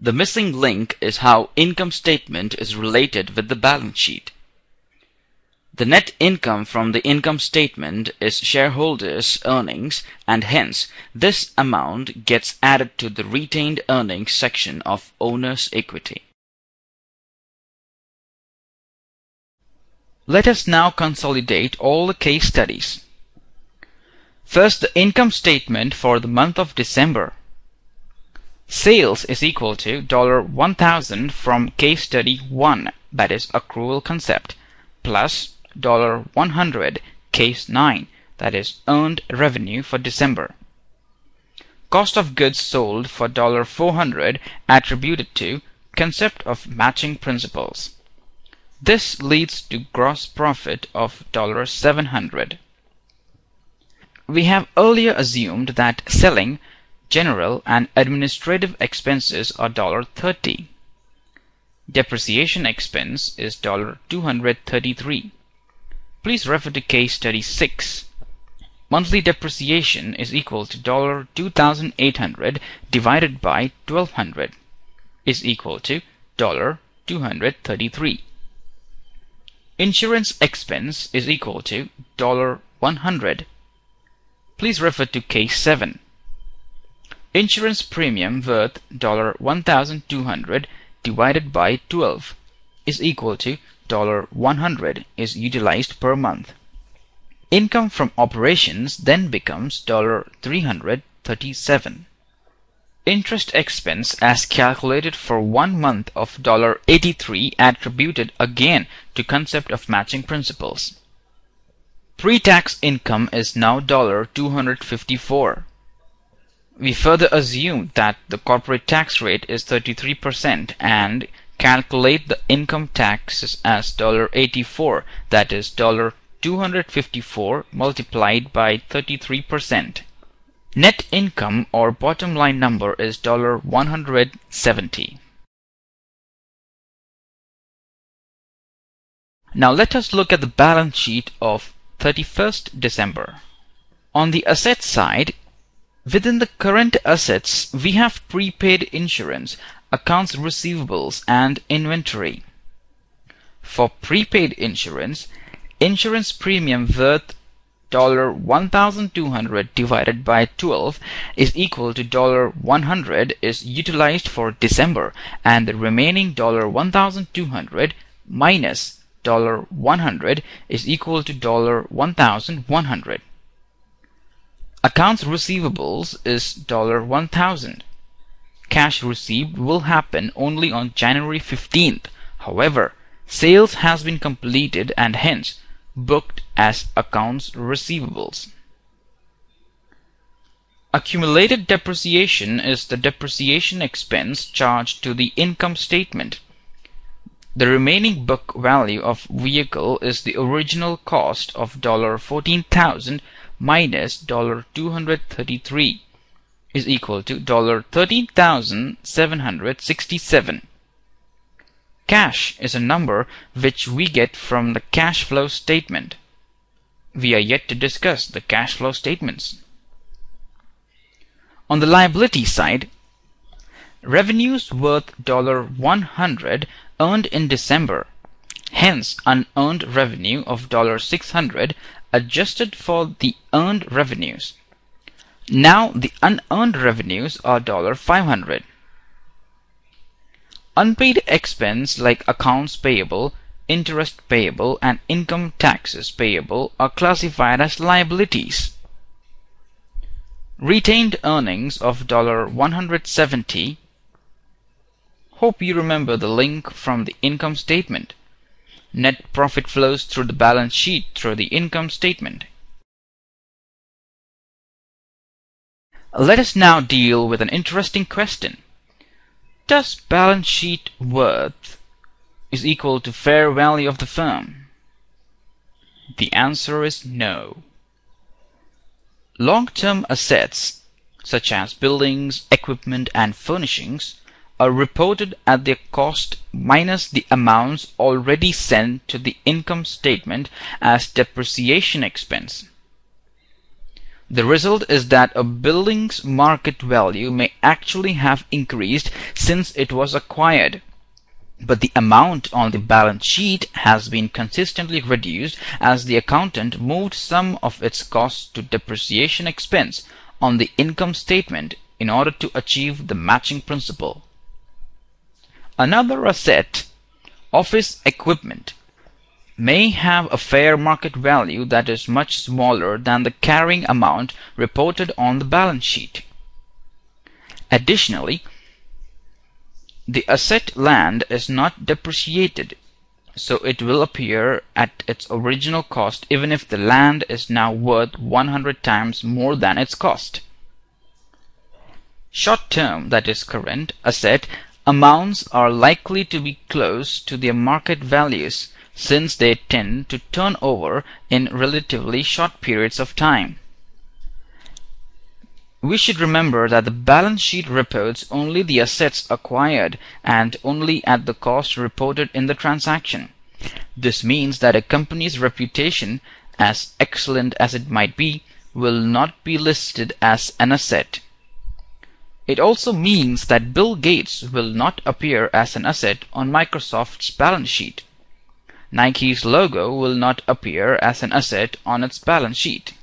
The missing link is how income statement is related with the balance sheet. The net income from the income statement is shareholders' earnings, and hence this amount gets added to the retained earnings section of owner's equity. Let us now consolidate all the case studies. First, the income statement for the month of December. Sales is equal to $1,000 from case study 1, that is accrual concept, plus $100 case 9, that is earned revenue for December. Cost of goods sold for $400 attributed to concept of matching principles. This leads to gross profit of $700. We have earlier assumed that selling, general and administrative expenses are $30. Depreciation expense is $233. Please refer to case study 6. Monthly depreciation is equal to $2,800 divided by 1,200 is equal to $233. Insurance expense is equal to $100. Please refer to case 7. Insurance premium worth $1,200 divided by 12 is equal to $100 is utilized per month. Income from operations then becomes $337. Interest expense as calculated for 1 month of $83 attributed again to concept of matching principles. Pre-tax income is now $254. We further assume that the corporate tax rate is 33% and calculate the income taxes as $84, that is $254 multiplied by 33%. Net income or bottom line number is $170. Now let us look at the balance sheet of 31st December. On the asset side, within the current assets, we have prepaid insurance, accounts receivables, and inventory. For prepaid insurance, insurance premium worth $1,200 divided by 12 is equal to $100 is utilized for December, and the remaining $1,200 minus $100 is equal to $1,100. Accounts receivables is $1,000. Cash received will happen only on January 15th. However, sales has been completed and hence booked as accounts receivables. Accumulated depreciation is the depreciation expense charged to the income statement. The remaining book value of vehicle is the original cost of $14,000 minus $233 is equal to $13,767. Cash is a number which we get from the cash flow statement. We are yet to discuss the cash flow statements. On the liability side, revenues worth $100 earned in December, hence unearned revenue of $600 adjusted for the earned revenues. Now the unearned revenues are $500. Unpaid expense like accounts payable, interest payable, and income taxes payable are classified as liabilities. Retained earnings of $170. Hope you remember the link from the income statement. Net profit flows through the balance sheet through the income statement. Let us now deal with an interesting question. Does balance sheet worth is equal to fair value of the firm? The answer is no. Long-term assets such as buildings, equipment, and furnishings are reported at their cost minus the amounts already sent to the income statement as depreciation expense. The result is that a building's market value may actually have increased since it was acquired, but the amount on the balance sheet has been consistently reduced as the accountant moved some of its costs to depreciation expense on the income statement in order to achieve the matching principle. Another asset, office equipment, may have a fair market value that is much smaller than the carrying amount reported on the balance sheet. Additionally, the asset land is not depreciated, so it will appear at its original cost even if the land is now worth 100 times more than its cost. Short-term, that is current, asset amounts are likely to be close to their market values since they tend to turn over in relatively short periods of time. We should remember that the balance sheet reports only the assets acquired and only at the cost reported in the transaction. This means that a company's reputation, as excellent as it might be, will not be listed as an asset. It also means that Bill Gates will not appear as an asset on Microsoft's balance sheet. Nike's logo will not appear as an asset on its balance sheet.